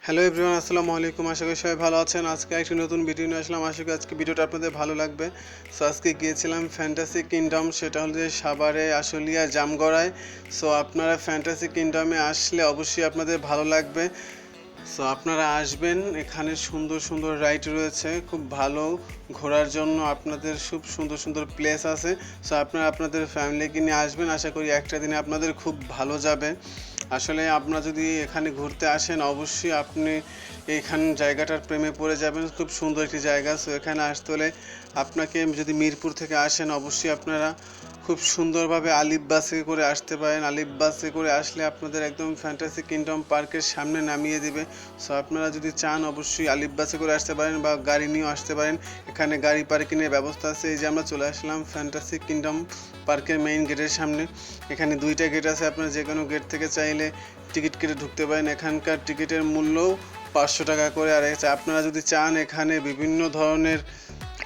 Hello everyone, আসসালামু আলাইকুম। আশা করি সবাই ভালো আছেন। আজকে একটি নতুন ভিডিও নিয়ে আসলাম। আশা করি আজকে ভিডিওটা আপনাদের ভালো লাগবে। সো আজকে গিয়েছিলাম ফ্যান্টাসি কিংডম, সেটা হল যে সাভারে আশুলিয়া জামগড়ায়। সো আপনারা ফ্যান্টাসি কিংডমে আসলে অবশ্যই আপনাদের ভালো লাগবে। সো আপনারা আসবেন, এখানে সুন্দর সুন্দর রাইড রয়েছে, খুব ভালো ঘোরার জন্য আপনাদের খুব সুন্দর সুন্দর প্লেস আছে। সো আপনারা আপনাদের ফ্যামিলিকে নিয়ে আসবেন, আশা করি একটা দিনে আপনাদের খুব ভালো যাবে। আসলে আপনারা যদি এখানে ঘুরতে আসেন অবশ্যই আপনি এইখান জায়গাটার প্রেমে পড়ে যাবেন। খুব সুন্দর একটি জায়গা। সো এখানে আসতে হলে আপনাকে যদি মিরপুর থেকে আসেন অবশ্যই আপনারা খুব সুন্দরভাবে আলিফ বাসে করে আসতে পারেন। আলিফ বাসে করে আসলে আপনাদের একদম ফ্যান্টাসি কিংডম পার্কের সামনে নামিয়ে দেবে। সো আপনারা যদি চান অবশ্যই আলিফ বাসে করে আসতে পারেন বা গাড়ি নিয়েও আসতে পারেন। এখানে গাড়ি পার্কিংয়ের ব্যবস্থা আছে। এই যে আমরা চলে আসলাম ফ্যান্টাসি কিংডম পার্কের মেইন গেটের সামনে। এখানে দুইটা গেট আছে, আপনারা যে কোনো গেট থেকে চাইলে টিকিট কেটে ঢুকতে পারেন। এখানকার টিকিটের মূল্য 500 টাকা করে। আর আপনারা যদি চান এখানে বিভিন্ন ধরনের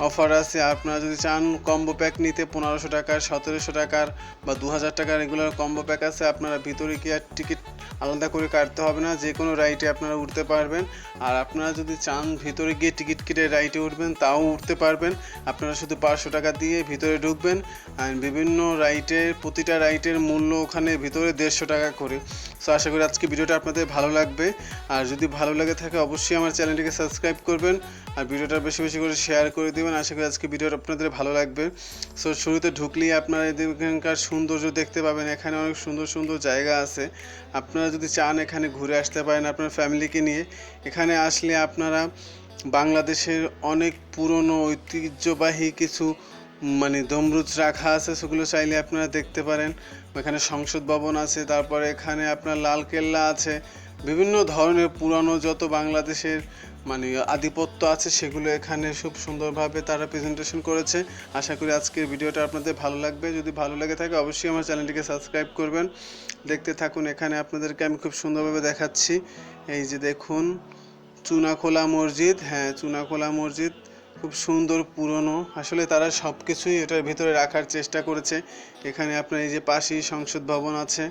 অফার আছে। আপনারা যদি চান কম্বো প্যাক নিতে 1500 টাকার, 1700 টাকার বা 2000 টাকার রেগুলার কম্বো প্যাক আছে। আপনারা ভিতরে গিয়ে টিকিট আলাদা করে কাটতে হবে না, যে কোনো রাইডে আপনারা উঠতে পারবেন। আর আপনারা যদি চান ভিতরে গিয়ে টিকিট কেটে রাইডে উঠবেন তাও উঠতে পারবেন। আপনারা শুধু 500 টাকা দিয়ে ভিতরে ঢুকবেন। আর বিভিন্ন রাইডের প্রতিটা রাইডের মূল্য ওখানে ভিতরে 150 টাকা করে। সো আশা করি আজকে ভিডিওটা আপনাদের ভালো লাগবে। আর যদি ভালো লাগে থাকে অবশ্যই আমার চ্যানেলটিকে সাবস্ক্রাইব করবেন আর ভিডিওটা বেশি বেশি করে শেয়ার করে দেবেন। আশা করি আজকে ভিডিওটা আপনাদের ভালো লাগবে। সো শুরুতে ঢুকলেই আপনারা এখানকার সৌন্দর্য দেখতে পাবেন। এখানে অনেক সুন্দর সুন্দর জায়গা আছে। আপনারা যদি চান এখানে ঘুরে আসতে পারেন আপনার ফ্যামিলিকে নিয়ে। এখানে আসলে আপনারা বাংলাদেশের অনেক পুরনো ঐতিহ্যবাহী কিছু গম্বুজ রাখা আছে, সেগুলো চাইলে আপনারা দেখতে পারেন। এখানে সংসদ ভবন আছে, তারপরে এখানে আপনার লালকেল্লা আছে। বিভিন্ন ধরনের পুরানো যত বাংলাদেশের আধিপত্য আছে সেগুলো এখানে খুব সুন্দরভাবে তারা প্রেজেন্টেশন করেছে। আশা করি আজকের ভিডিওটা আপনাদের ভালো লাগবে। যদি ভালো লাগে থাকে অবশ্যই আমার চ্যানেলটিকে সাবস্ক্রাইব করবেন। দেখতে থাকুন। এখানে আপনাদেরকে আমি খুব সুন্দরভাবে দেখাচ্ছি। এই যে দেখুন চুনাখোলা মসজিদ। হ্যাঁ, চুনাখোলা মসজিদ খুব সুন্দর পুরনো। আসলে তারা সব কিছুই এটার ভিতরে রাখার চেষ্টা করেছে। এখানে আপনার এই যে পাশেই সংসদ ভবন আছে।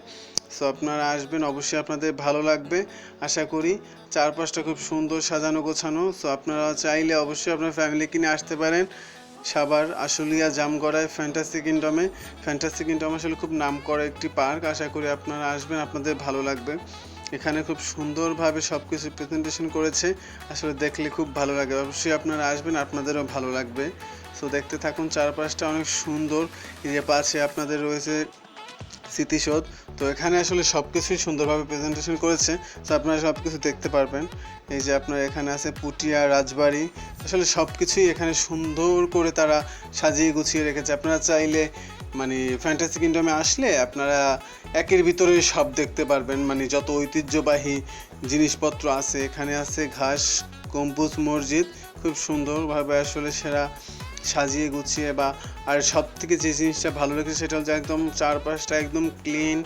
সো আপনারা আসবেন, অবশ্যই আপনাদের ভালো লাগবে। আশা করি চারপাশটা খুব সুন্দর সাজানো গোছানো। সো আপনারা চাইলে অবশ্যই আপনার ফ্যামিলিকে নিয়ে আসতে পারেন সাভার আশুলিয়া জামগড়ায় ফ্যান্টাসি কিংডমে। ফ্যান্টাসি কিংডম আসলে খুব নামকরা একটি পার্ক। আশা করি আপনারা আসবেন, আপনাদের ভালো লাগবে। এখানে খুব সুন্দরভাবে সব কিছু প্রেজেন্টেশন করেছে, আসলে দেখলে খুব ভালো লাগে। অবশ্যই আপনারা আসবেন, আপনাদেরও ভালো লাগবে। সো দেখতে থাকুন। চারপাশটা অনেক সুন্দর। এই যে পাশে আপনাদের রয়েছে স্মৃতিসৌধ। তো এখানে আসলে সব কিছুই সুন্দরভাবে প্রেজেন্টেশন করেছে। তো আপনারা সব কিছু দেখতে পারবেন। এই যে আপনার এখানে আছে পুটিয়া রাজবাড়ি। আসলে সব কিছুই এখানে সুন্দর করে তারা সাজিয়ে গুছিয়ে রেখেছে। আপনারা চাইলে ফ্যান্টাসি কিংডমে আসলে আপনারা একের ভিতরে সব দেখতে পারবেন। যত ঐতিহ্যবাহী জিনিসপত্র আছে এখানে আছে। ঘাস গম্বুজ মসজিদ খুব সুন্দরভাবে আসলে সেরা সাজিয়ে গুছিয়ে আর সব থেকে যে জিনিসটা ভালো লেগেছে সেটা হচ্ছে একদম চারপাশটা একদম ক্লিন,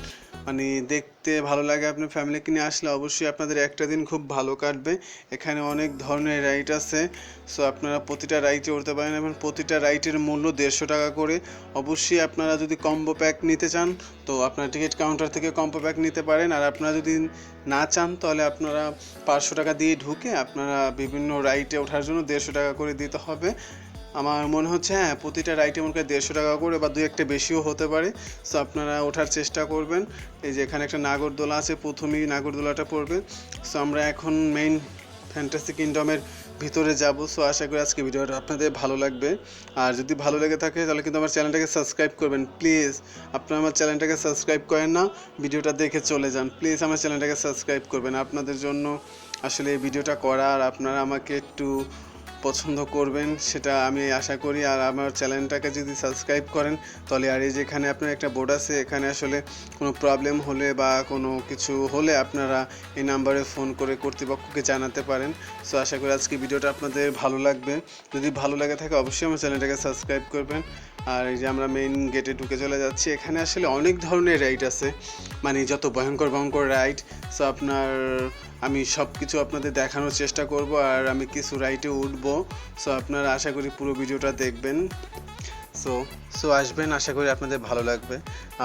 দেখতে ভালো লাগে। আপনার ফ্যামিলিকে নিয়ে আসলে অবশ্যই আপনাদের একটা দিন খুব ভালো কাটবে। এখানে অনেক ধরনের রাইড আছে। সো আপনারা প্রতিটা রাইডে উঠতে পারেন এবং প্রতিটা রাইডের মূল্য 150 টাকা করে। অবশ্যই আপনারা যদি কম্বো প্যাক নিতে চান তো আপনার টিকিট কাউন্টার থেকে কম্বো প্যাক নিতে পারেন। আর আপনারা যদি না চান তাহলে আপনারা 500 টাকা দিয়ে ঢুকে আপনারা বিভিন্ন রাইডে ওঠার জন্য 150 টাকা করে দিতে হবে। আমার মনে হচ্ছে হ্যাঁ, প্রতিটা রাইডে মনে হয় 150 টাকা করে বা 2-1টা বেশিও হতে পারে। সো আপনারা ওঠার চেষ্টা করবেন। এই যে এখানে একটা নাগরদোলা আছে, প্রথমেই নাগরদোলাটা পড়বে। সো আমরা এখন মেইন ফ্যান্টাসি কিংডমের ভিতরে যাব। সো আশা করি আজকে ভিডিওটা আপনাদের ভালো লাগবে। আর যদি ভালো লেগে থাকে তাহলে কিন্তু আমার চ্যানেলটাকে সাবস্ক্রাইব করবেন প্লিজ। আপনারা আমার চ্যানেলটাকে সাবস্ক্রাইব করেন না, ভিডিওটা দেখে চলে যান। প্লিজ আমার চ্যানেলটাকে সাবস্ক্রাইব করবেন। আপনাদের জন্য আসলে এই ভিডিওটা করা, আর আপনারা আমাকে একটু পছন্দ করবেন সেটা আমি আশা করি। আর আমার চ্যানেলটাকে যদি সাবস্ক্রাইব করেন তাহলে, আর এই যে এখানে আপনার একটা বোর্ড আছে, এখানে আসলে কোনো প্রবলেম হলে বা কোনো কিছু হলে আপনারা এই নাম্বারে ফোন করে কর্তৃপক্ষকে জানাতে পারেন। সো আশা করি আজকে ভিডিওটা আপনাদের ভালো লাগবে। যদি ভালো লাগে থাকে অবশ্যই আমার চ্যানেলটাকে সাবস্ক্রাইব করবেন। আর এই যে আমরা মেইন গেটে ঢুকে চলে যাচ্ছি। এখানে আসলে অনেক ধরনের রাইড আছে, মানে যত ভয়ঙ্কর ভয়ঙ্কর রাইড। সো আমি সব কিছু আপনাদের দেখানোর চেষ্টা করব, আর আমি কিছু রাইডে উঠবো। সো আপনারা আশা করি পুরো ভিডিওটা দেখবেন। সো আসবেন, আশা করি আপনাদের ভালো লাগবে।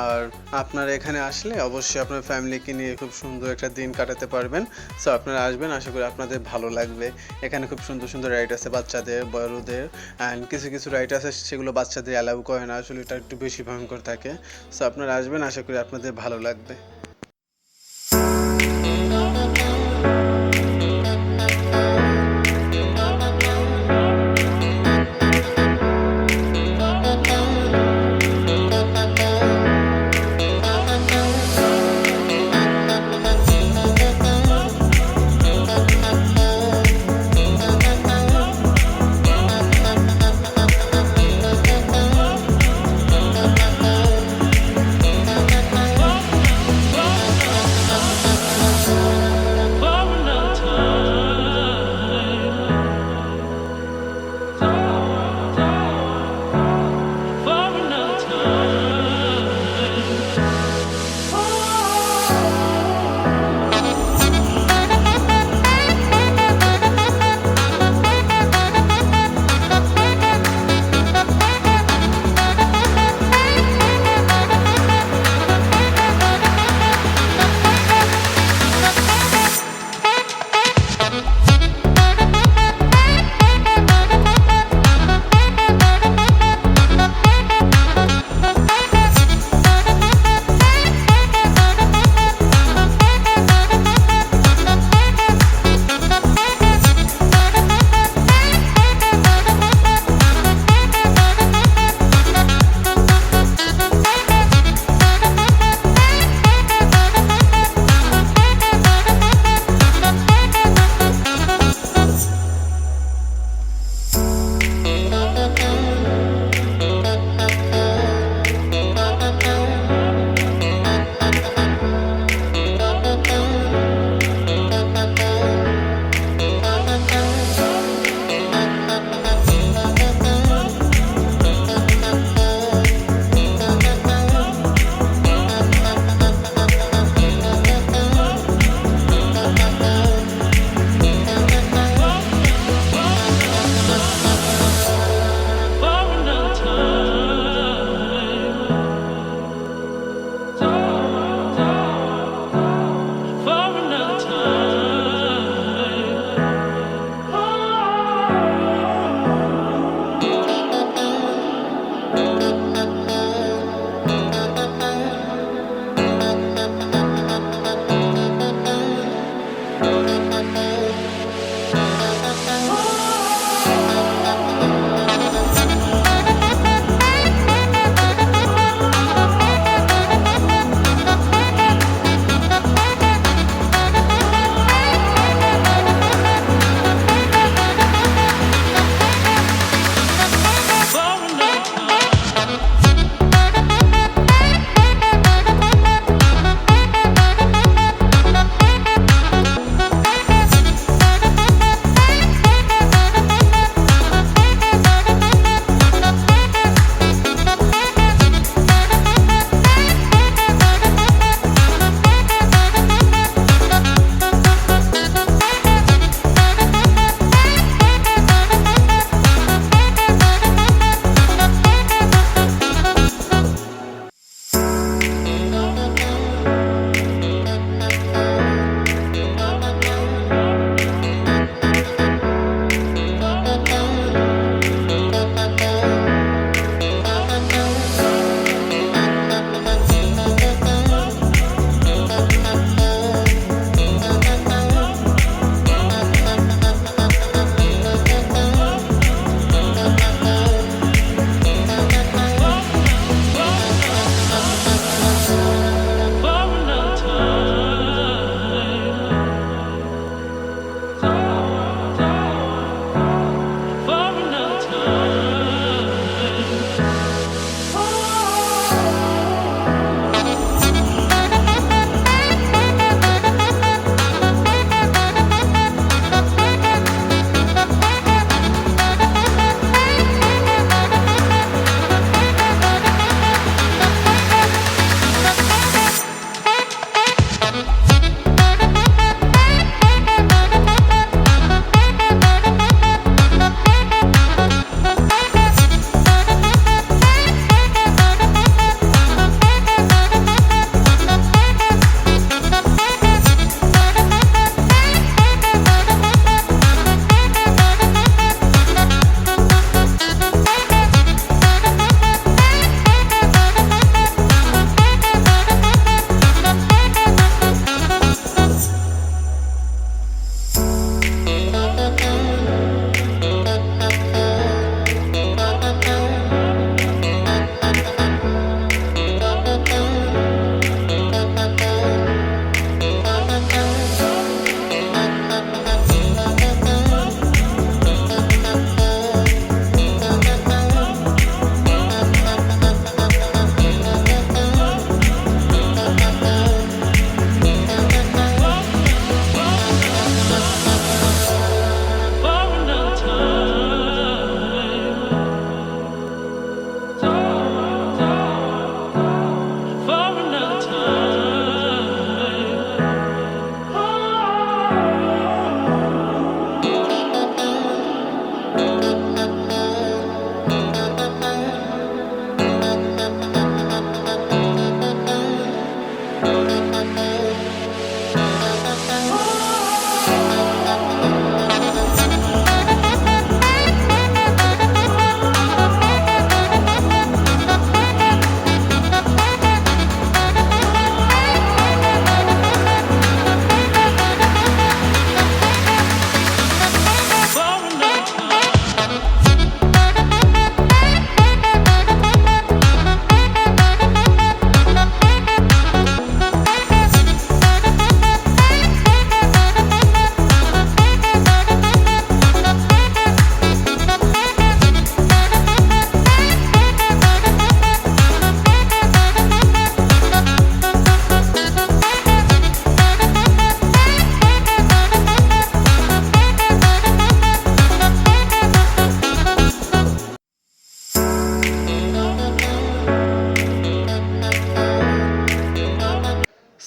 আর আপনারা এখানে আসলে অবশ্যই আপনার ফ্যামিলিকে নিয়ে খুব সুন্দর একটা দিন কাটাতে পারবেন। সো আপনারা আসবেন, আশা করি আপনাদের ভালো লাগবে। এখানে খুব সুন্দর সুন্দর রাইড আছে বাচ্চাদের, বড়দের, অ্যান্ড কিছু কিছু রাইড আছে সেগুলো বাচ্চাদের অ্যালাউ করে না, আসলে এটা একটু বেশি ভয়ঙ্কর থাকে। সো আপনারা আসবেন, আশা করি আপনাদের ভালো লাগবে।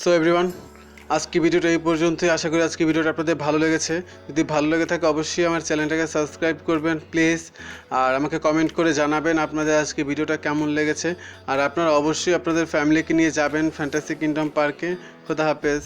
সো এভরিওয়ান, আজকে ভিডিওটা এই পর্যন্তই। আশা করি আজকে ভিডিওটা আপনাদের ভালো লেগেছে। যদি ভালো লেগে থাকে অবশ্যই আমার চ্যানেলটাকে সাবস্ক্রাইব করবেন প্লিজ, আর আমাকে কমেন্ট করে জানাবেন আপনাদের আজকে ভিডিওটা কেমন লেগেছে। আর আপনারা অবশ্যই আপনাদের ফ্যামিলিকে নিয়ে যাবেন ফ্যান্টাসি কিংডম পার্কে। খোদা হাফেজ।